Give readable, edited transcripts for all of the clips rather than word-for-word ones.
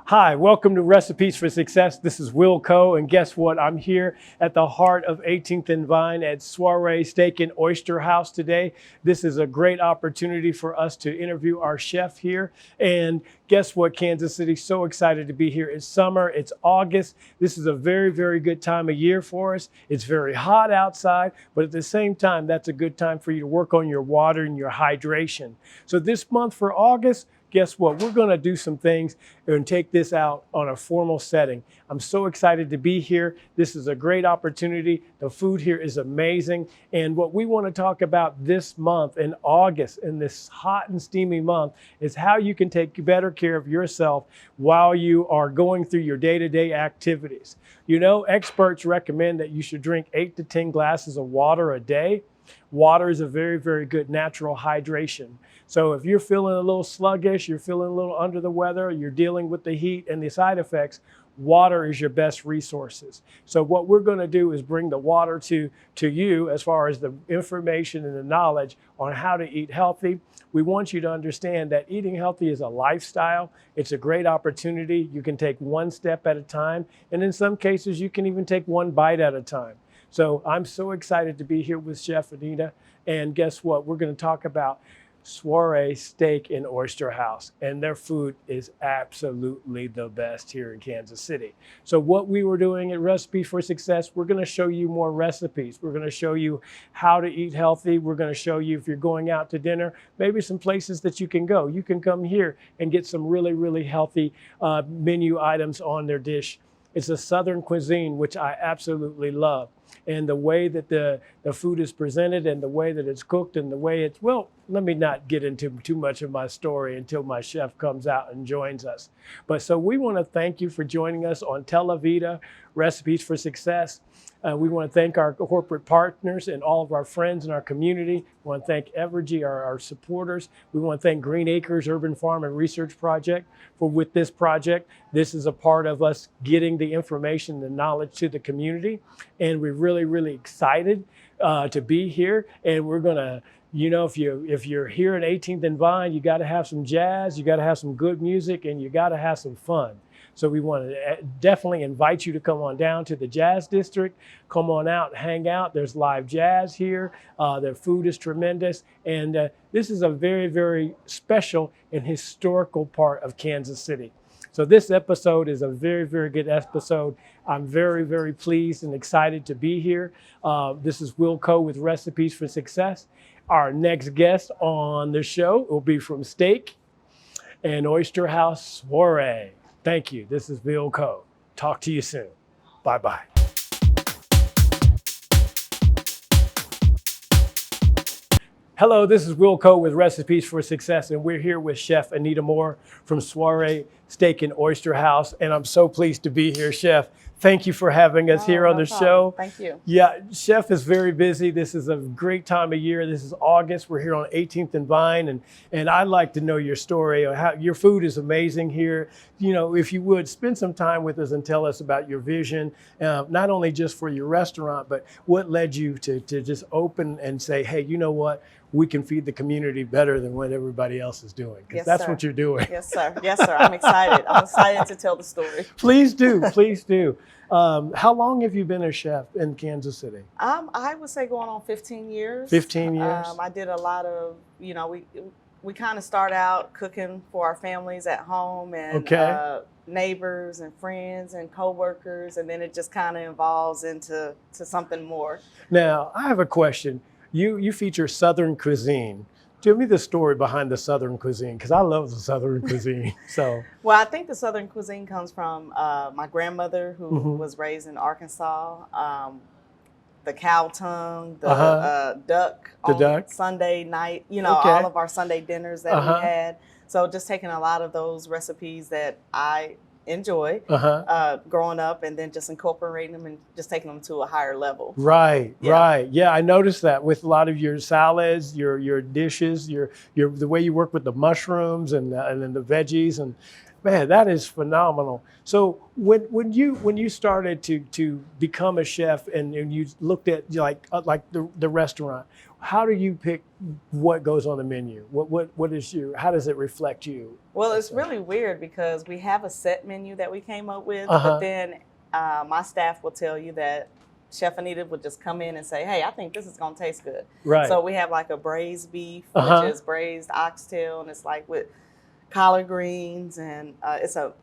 Hi, welcome to Recipes for Success. This is Will Coe, and guess what? I'm here at the heart of 18th and Vine at Soiree Steak and Oyster House today. This is a great opportunity for us to interview our chef here. And guess what, Kansas City? So excited to be here. It's summer, it's August. This is a very, very good time of year for us. It's very hot outside, but at the same time, that's a good time for you to work on your water and your hydration. So this month for August, guess what? We're going to do some things and take this out on a formal setting. I'm so excited to be here. This is a great opportunity. The food here is amazing. And what we want to talk about this month in August, in this hot and steamy month, is how you can take better care of yourself while you are going through your day-to-day activities. You know, experts recommend that you should drink 8 to 10 glasses of water a day. Water is a very, very good natural hydration. So if you're feeling a little sluggish, you're feeling a little under the weather, you're dealing with the heat and the side effects, water is your best resources. So what we're going to do is bring the water to you as far as the information and the knowledge on how to eat healthy. We want you to understand that eating healthy is a lifestyle. It's a great opportunity. You can take one step at a time. And in some cases, you can even take one bite at a time. So I'm so excited to be here with Chef Anita. And guess what? We're going to talk about Soiree Steak and Oyster House, and their food is absolutely the best here in Kansas City. So what we were doing at Recipe for Success, we're going to show you more recipes. We're going to show you how to eat healthy. We're going to show you, if you're going out to dinner, maybe some places that you can go. You can come here and get some really, really healthy menu items on their dish. It's a Southern cuisine, which I absolutely love. And the way that the food is presented and the way that it's cooked and the way it's, well, let me not get into too much of my story until my chef comes out and joins us. But so we want to thank you for joining us on Televida, Recipes for Success. We want to thank our corporate partners and all of our friends in our community. We want to thank Evergy, our supporters. We want to thank Green Acres Urban Farm and Research Project with this project. This is a part of us getting the information, the knowledge to the community. And we're really, really excited to be here. And we're going to, you know, if you're here at 18th and Vine, you got to have some jazz, you got to have some good music, and you got to have some fun. So we want to definitely invite you to come on down to the Jazz District. Come on out, hang out. There's live jazz here. Their food is tremendous. And this is a very, very special and historical part of Kansas City. So this episode is a very, very good episode. I'm very, very pleased and excited to be here. This is Will Coe with Recipes for Success. Our next guest on the show will be from Steak and Oyster House Soiree. Thank you. This is Will Coe. Talk to you soon. Bye-bye. Hello, this is Will Coe with Recipes for Success, and we're here with Chef Anita Moore from Soiree Steak and Oyster House, and I'm so pleased to be here, Chef. Thank you for having us here on the show. Thank you. Yeah, Chef is very busy. This is a great time of year. This is August. We're here on 18th and Vine, and I'd like to know your story. How your food is amazing here. You know, if you would spend some time with us and tell us about your vision, not only just for your restaurant, but what led you to just open and say, hey, you know what? We can feed the community better than what everybody else is doing. Because that's what you're doing. Yes, sir. Yes, sir. I'm excited. I'm excited to tell the story. Please do. Please do. How long have you been a chef in Kansas City? I would say going on 15 years. 15 years? I did a lot of, you know, we kind of start out cooking for our families at home and neighbors and friends and coworkers, and then it just kind of evolves into something more. Now, I have a question. You feature Southern cuisine. Tell me the story behind the Southern cuisine, because I love the Southern cuisine. So, well, I think the Southern cuisine comes from my grandmother, who was raised in Arkansas. The cow tongue, the duck on Sunday night, you know, all of our Sunday dinners that we had. So just taking a lot of those recipes that I enjoy growing up, and then just incorporating them and just taking them to a higher level. Right. Yeah, I noticed that with a lot of your salads, your dishes, the way you work with the mushrooms and then the veggies, and Man, that is phenomenal. So when you started to become a chef and you looked at like the restaurant, how do you pick what goes on the menu? What is how does it reflect you? Well, it's really weird because we have a set menu that we came up with, Uh-huh. but then my staff will tell you that Chef Anita would just come in and say, "Hey, I think this is gonna taste good." Right. So we have like a braised beef, Uh-huh. which is braised oxtail, and it's like with collard greens, and it's a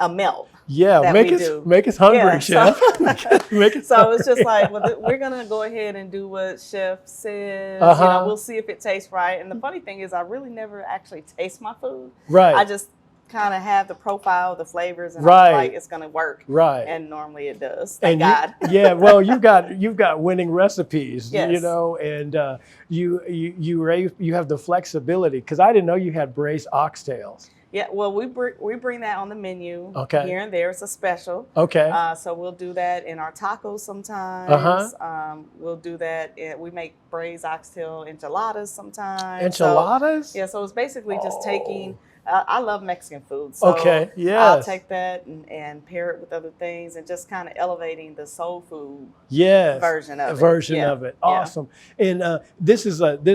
melt. Yeah, that make we us do. make us hungry, Yeah, chef. so- Make us So it's just like, well, we're gonna go ahead and do what Chef says. Uh-huh. You know, we'll see if it tastes right. And the funny thing is, I really never actually taste my food. Right. I just kind of have the profile, the flavors, and Right. I'm like, it's gonna work. Right. And normally it does. Thank And God. yeah, well, you've got winning recipes, Yes. you know, and you have the flexibility, because I didn't know you had braised oxtails. Yeah, well, we bring that on the menu. Okay. Here and there, it's a special. Okay. So we'll do that in our tacos sometimes. Uh-huh. We'll do that. We make braised oxtail enchiladas sometimes. Enchiladas? So, yeah, so it's basically just Oh. taking. I love Mexican food. So Okay, I'll yes. take that and pair it with other things and just kind of elevating the soul food Yes. version of it. Version Yeah. of it. Yeah. Awesome. And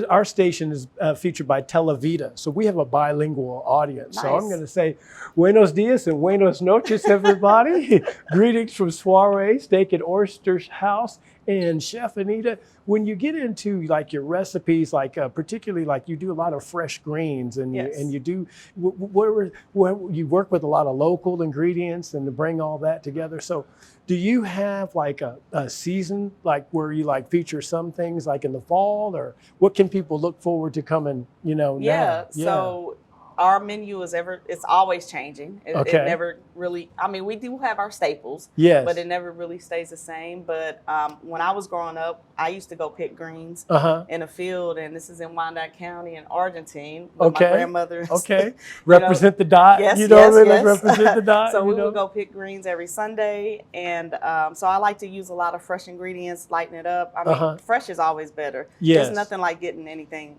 our station is featured by Televida, so we have a bilingual audience. So I'm Nice. going to say buenos dias and buenos noches, everybody. Greetings from Soiree Steak and Oyster House. And Chef Anita, when you get into like your recipes, like particularly like you do a lot of fresh greens, and Yes. you do you work with a lot of local ingredients and to bring all that together. So, do you have like a season like where you like feature some things like in the fall, or what can people look forward to coming? You know, Yeah. now? So our menu it's always changing. It Okay. never really, I mean, we do have our staples, Yes. but it never really stays the same. But when I was growing up, I used to go pick greens Uh-huh. in a field, and this is in Wyandotte County in Argentine. With Okay. My grandmother. Okay. Represent the dot. Yes, you know yes, what I mean? yes. Let's represent the dot. So you we know? would go pick greens every Sunday, and so I like to use a lot of fresh ingredients, lighten it up. I mean, Uh-huh. fresh is always better. Yes. There's nothing like getting anything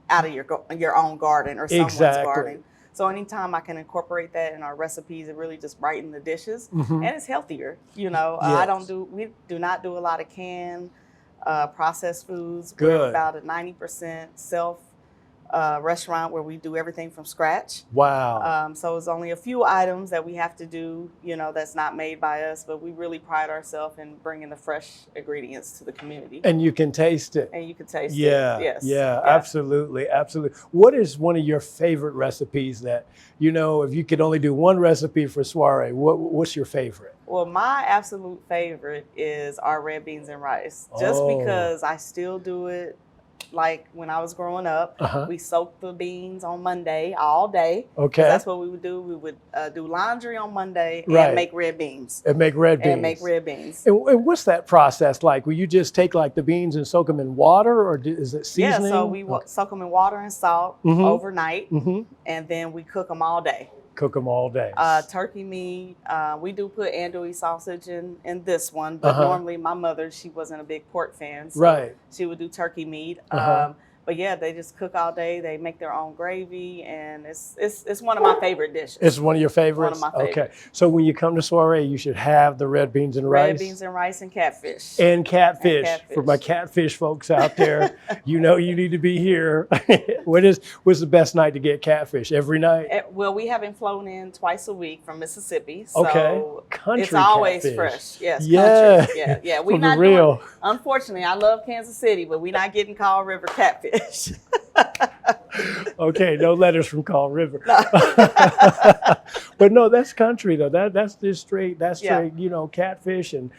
out of your own garden or someone's Exactly. garden. So anytime I can incorporate that in our recipes, it really just brighten the dishes, Mhm. and it's healthier. You know, Yes. we do not do a lot of canned processed foods. Good. We're about a 90% self restaurant where we do everything from scratch. Wow. So it's only a few items that we have to do, you know, that's not made by us, but we really pride ourselves in bringing the fresh ingredients to the community. And you can taste it. And you can taste Yeah, it. Yes. yeah, absolutely, absolutely. What is one of your favorite recipes that, you know, if you could only do one recipe for soiree, what's your favorite? Well, my absolute favorite is our red beans and rice, just Oh. because I still do it like when I was growing up. Uh-huh. We soaked the beans on Monday all day. 'Cause Okay. that's what we would do. We would do laundry on Monday and Right. make red beans. And make red beans. And make red beans. And what's that process like? Will you just take like the beans and soak them in water, or is it Yeah, seasoning? so we soak them in water and salt Mhm. overnight, Mm-hmm. and then we cook them all day. Cook them all day. Turkey meat. We do put andouille sausage in this one, but Uh-huh. normally my mother, she wasn't a big pork fan, so Right. she would do turkey meat. Uh-huh. But yeah, they just cook all day. They make their own gravy, and it's one of my favorite dishes. It's one of your favorites? One of my Okay. favorites. So when you come to soiree, you should have the red beans and rice. Red beans and rice and catfish. And catfish. catfish. For my catfish folks out there, you know you need to be here. What's the best night to get catfish? Every night? Well, we haven't flown in twice a week from Mississippi, so Okay. Country it's always catfish. fresh. Yes, Yeah. country. Yeah. We From the not real. doing. Unfortunately, I love Kansas City, but we're not getting Call River catfish. Okay, no letters from Call River. But no, that's country though. That's just straight. That's straight. You know, catfish, and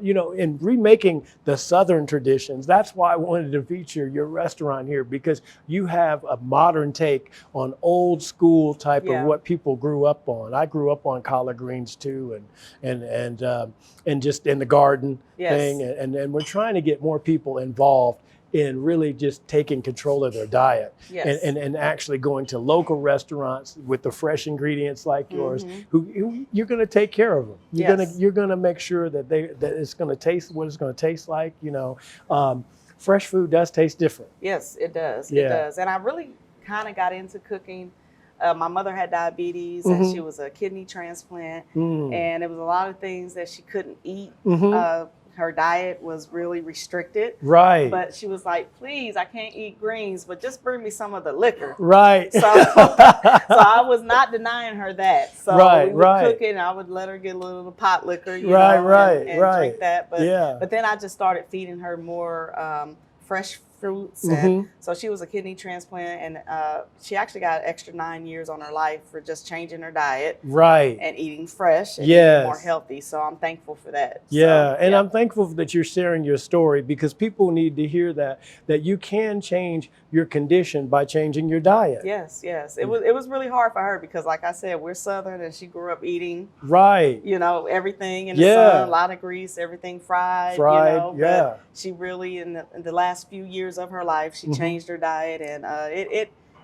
you know, in remaking the Southern traditions. That's why I wanted to feature your restaurant here, because you have a modern take on old school type of what people grew up on. I grew up on collard greens too, and just in the garden thing, and we're trying to get more people involved in really just taking control of their diet and actually going to local restaurants with the fresh ingredients like yours, who you're going to take care of them. You're going to make sure that it's going to taste what it's going to taste like. You know, fresh food does taste different. Yes, it does. Yeah. It does. And I really kind of got into cooking My mother had diabetes and she was a kidney transplant, and it was a lot of things that she couldn't eat. Her diet was really restricted. Right. But she was like, please, I can't eat greens, but just bring me some of the liquor. Right. So I was not denying her that. So we would cook it and I would let her get a little pot liquor, you know, and drink that. But then I just started feeding her more fresh fruits. And so she was a kidney transplant, and she actually got an extra 9 years on her life for just changing her diet. Right. And eating fresh and eating more healthy. So I'm thankful for that. Yeah. So, and I'm thankful that you're sharing your story, because people need to hear that you can change your condition by changing your diet. Yes, yes. It was really hard for her because, like I said, we're Southern and she grew up eating, you know, everything in the sun, a lot of grease, everything fried, you know. But she really, in the last few years of her life, she changed her diet, and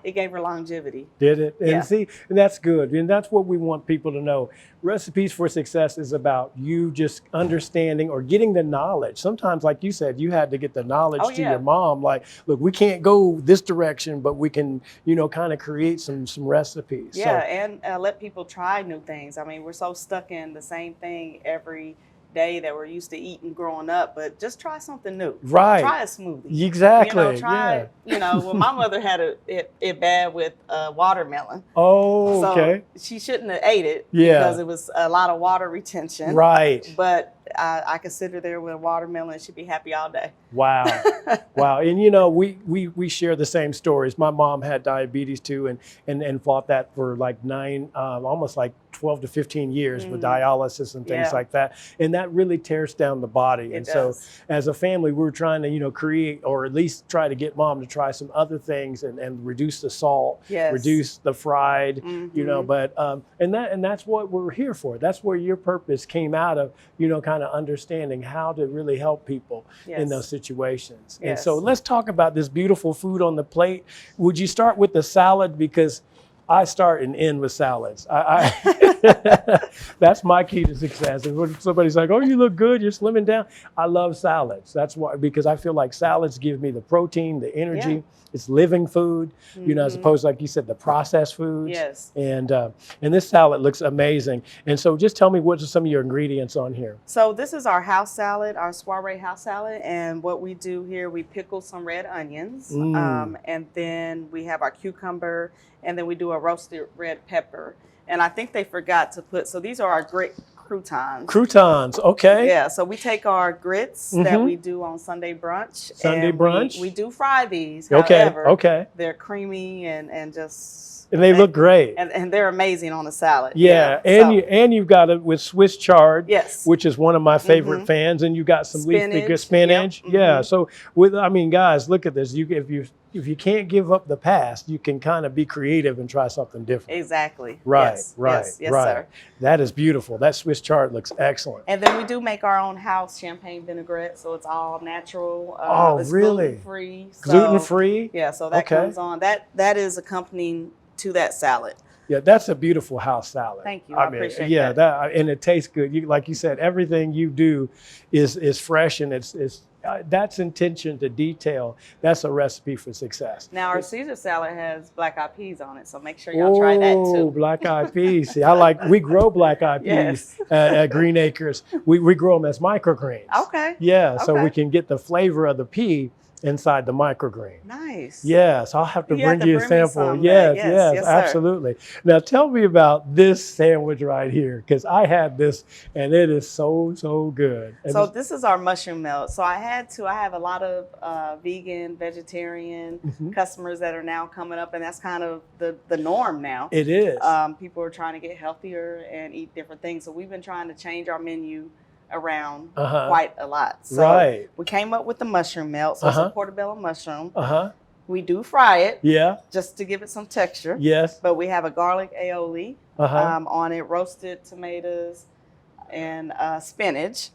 it gave her longevity. Did it? And see, and that's good. And that's what we want people to know. Recipes for Success is about you just understanding or getting the knowledge. Sometimes, like you said, you had to get the knowledge to your mom. Like, look, we can't go this direction, but we can, you know, kind of create some recipes. Yeah, and let people try new things. I mean, we're so stuck in the same thing every day that we're used to eating growing up, but just try something new. Right. Try a smoothie. Exactly. You know, try, you know, well, my mother had it bad with watermelon. Oh, okay. So she shouldn't have ate it because it was a lot of water retention. Right. But I could sit her there with a watermelon and she'd be happy all day. Wow. Wow. And you know, we share the same stories. My mom had diabetes too, and fought that for like almost like 12 to 15 years with dialysis and things like that. And that really tears down the body. And so as a family, we were trying to, you know, create, or at least try to get mom to try some other things and reduce the salt, reduce the fried, you know, but, and that's what we're here for. That's where your purpose came out of, you know, kind of understanding how to really help people in those situations. And so let's talk about this beautiful food on the plate. Would you start with the salad? Because I start and end with salads. That's my key to success. And when somebody's like, oh, you look good, you're slimming down. I love salads. That's why, because I feel like salads give me the protein, the energy. Yeah. It's living food, you know, as opposed to, like you said, the processed foods. Yes. And this salad looks amazing. And so just tell me, what are some of your ingredients on here? So this is our house salad, our soiree house salad. And what we do here, we pickle some red onions. And then we have our cucumber. And then we do a roasted red pepper. And I think they forgot to put, so these are our grit croutons. Croutons, okay. Yeah, so we take our grits that we do on Sunday brunch. Sunday brunch? We do fry these, okay, however, they're creamy and just... And they look great. And they're amazing on a salad. Yeah, and you've got it with Swiss chard, which is one of my favorite fans, and you got some leafy spinach. Yep. Yeah, so I mean, guys, look at this. If you can't give up the past, you can kind of be creative and try something different. Exactly. Right, yes. right, yes, right. Sir. That is beautiful. That Swiss chard looks excellent. And then we do make our own house champagne vinaigrette, so it's all natural. It's really? Gluten-free. Gluten-free? Yeah, so that comes on. That is accompanying to that salad. Yeah, that's a beautiful house salad. Thank you. I appreciate that. Yeah, and it tastes good. Like you said, everything you do is fresh, and it's that's attention to detail. That's a recipe for success. Now our Caesar salad has black-eyed peas on it, so make sure y'all try that too. Oh, black-eyed peas. See, we grow black-eyed peas at Green Acres. We grow them as microgreens. Okay. Yeah, so we can get the flavor of the pea inside the microgreen. Nice. Yes, I'll have to bring you a sample. Yes, absolutely. Now tell me about this sandwich right here, because I had this and it is so good. And so this is our mushroom melt. So I have a lot of vegan, vegetarian customers that are now coming up, and that's kind of the norm now. It is. People are trying to get healthier and eat different things. So we've been trying to change our menu around quite a lot. So we came up with the mushroom melt. So it's a portobello mushroom. We do fry it just to give it some texture. Yes. But we have a garlic aioli on it, roasted tomatoes and spinach,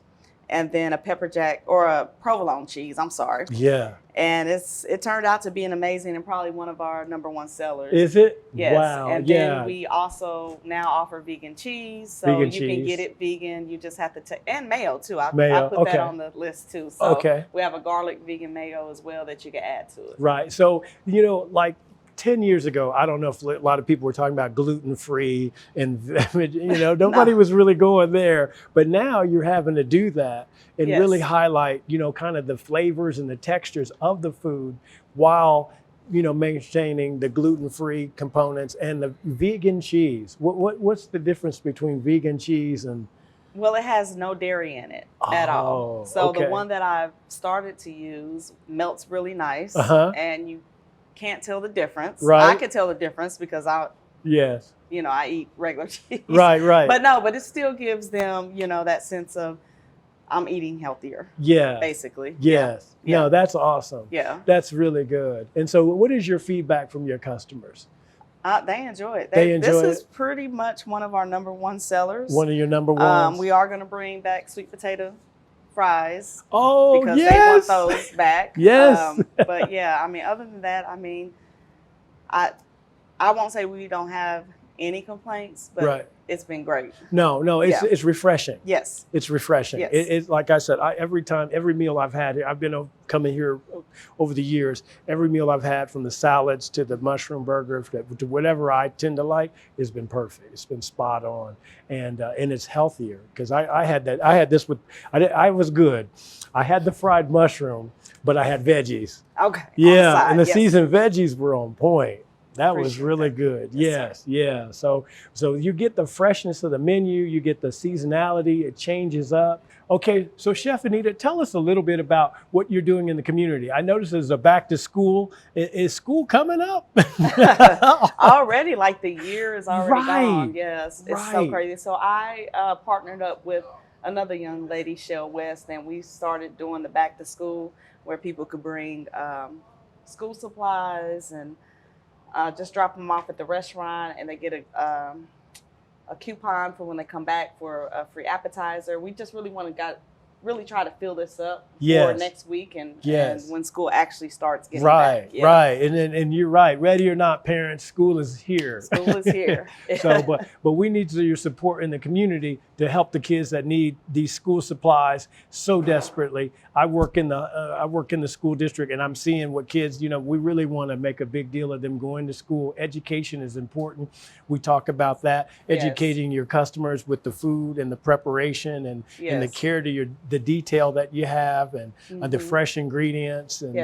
and then a pepper jack or a provolone cheese, I'm sorry. Yeah. And it turned out to be an amazing and probably one of our #1 sellers. Is it? Yes. Wow. And then we also now offer vegan cheese. So you can get it vegan. You just have to and mayo too. I put that on the list too. So we have a garlic vegan mayo as well that you can add to it. Right. So, you know, like 10 years ago, I don't know if a lot of people were talking about gluten-free and, nobody was really going there. But now you're having to do that and really highlight, kind of the flavors and the textures of the food while, maintaining the gluten-free components and the vegan cheese. What's the difference between vegan cheese and? Well, it has no dairy in it at all. So the one that I've started to use melts really nice, and you can't tell the difference. Right. I can tell the difference because I eat regular cheese. Right. But it still gives them, that sense of I'm eating healthier. Yeah. Basically. Yes. Yeah. No, that's awesome. Yeah. That's really good. And so what is your feedback from your customers? They enjoy it. This is pretty much one of our #1 sellers. One of your number ones. We are going to bring back sweet potato fries. Oh, because they want those back. Yes. But yeah, other than that, I won't say we don't have any complaints, but it's been great. No, it's refreshing. Yes. It's refreshing. Yes. It's like I said, every meal I've had, I've been coming here over the years, every meal I've had, from the salads to the mushroom burger to whatever I tend to like, has been perfect. It's been spot on. And it's healthier because I was good. I had the fried mushroom, but I had veggies. Okay. Yeah. And the seasoned veggies were on point. That was really good. Yes. Yeah. So you get the freshness of the menu, you get the seasonality, it changes up. Okay, so Chef Anita, tell us a little bit about what you're doing in the community. I noticed there's a back to school. Is school coming up? Already, like the year is already gone. Yes, it's so crazy. So I partnered up with another young lady, Shell West, and we started doing the back to school where people could bring school supplies and just drop them off at the restaurant, and they get a coupon for when they come back for a free appetizer. We just really really try to fill this up for next week and when school actually starts getting back. Right. And you're right. Ready or not, parents, school is here. School is here. But we need your support in the community to help the kids that need these school supplies so desperately. I work in the school district, and I'm seeing what kids, we really want to make a big deal of them going to school. Education is important. We talk about that, educating your customers with the food and the preparation and the care to the detail that you have and the fresh ingredients and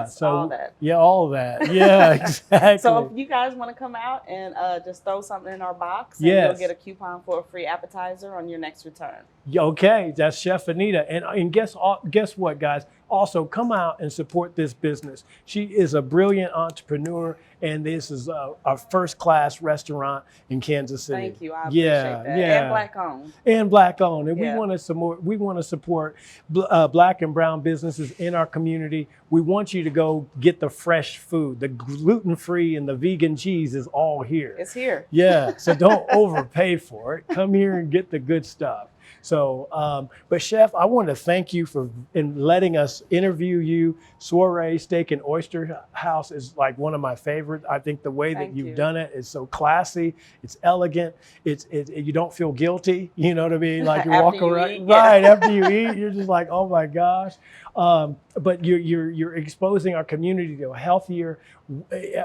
so all that. All of that. Yeah, exactly. So if you guys want to come out and just throw something in our box, and you'll get a coupon for a free appetizer on your next return. Okay, that's Chef Anita. And guess what, guys? Also, come out and support this business. She is a brilliant entrepreneur, and this is a first-class restaurant in Kansas City. Thank you. I appreciate that. And Black-owned. And Black-owned. And we want to support Black and brown businesses in our community. We want you to go get the fresh food. The gluten-free and the vegan cheese is all here. It's here. Yeah, so don't overpay for it. Come here and get the good stuff. So, but Chef, I want to thank you for letting us interview you. Soiree Steak and Oyster House is like one of my favorites. I think the way that you've done it is so classy. It's elegant. You don't feel guilty. You know what I mean? Like you're walking around after you eat, you're just like, oh my gosh. But you're exposing our community to a healthier,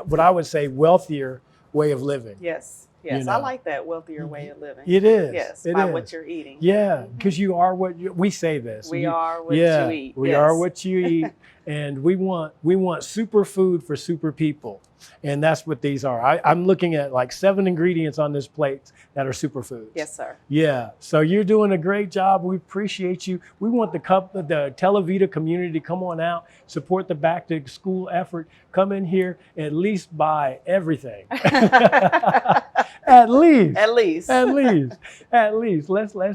what I would say, wealthier way of living. Yes. Yes, I like that wealthier way of living. It is. Yes, by what you're eating. Yeah, because you are we say this. We are what you eat. We are what you eat, and we want super food for super people, and that's what these are. I'm looking at like 7 ingredients on this plate that are superfoods. Yes, sir. Yeah, so you're doing a great job. We appreciate you. We want the Televida community to come on out, support the back to school effort. Come in here, at least buy everything. At least.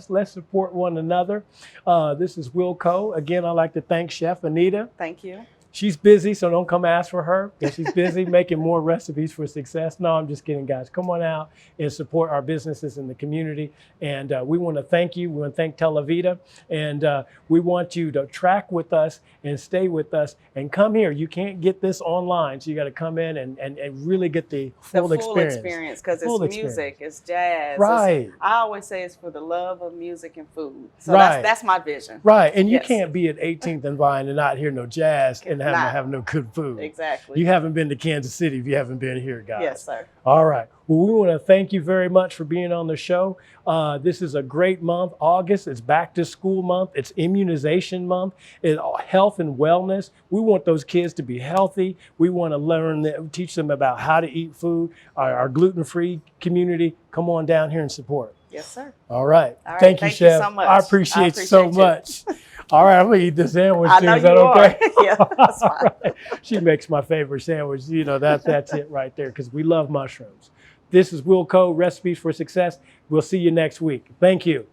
Let's support one another. This is Wilco. Again, I'd like to thank Chef Anita. Thank you. She's busy, so don't come ask for her because she's busy making more recipes for success. No, I'm just kidding, guys. Come on out and support our businesses in the community. And we want to thank you. We want to thank Televida. And we want you to track with us and stay with us and come here. You can't get this online, so you got to come in and really get the full experience. Because it's music, it's jazz. Right. I always say it's for the love of music and food. So that's my vision. Right. And you can't be at 18th and Vine and not hear no jazz and have to have no good food. Exactly. You haven't been to Kansas City if you haven't been here, guys. Yes, sir. All right. Well, we want to thank you very much for being on the show. This is a great month. August, it's back to school month. It's immunization month. It's health and wellness. We want those kids to be healthy. We want to teach them about how to eat food. Our gluten-free community, come on down here and support. Yes, sir. All right. All right. Thank you, Chef. So much. I appreciate you so much. All right, I'm going to eat this sandwich too. I know Is that you okay? are. Yeah, that's fine. Right. She makes my favorite sandwich. You know, that's it right there because we love mushrooms. This is Will Coe, Recipes for Success. We'll see you next week. Thank you.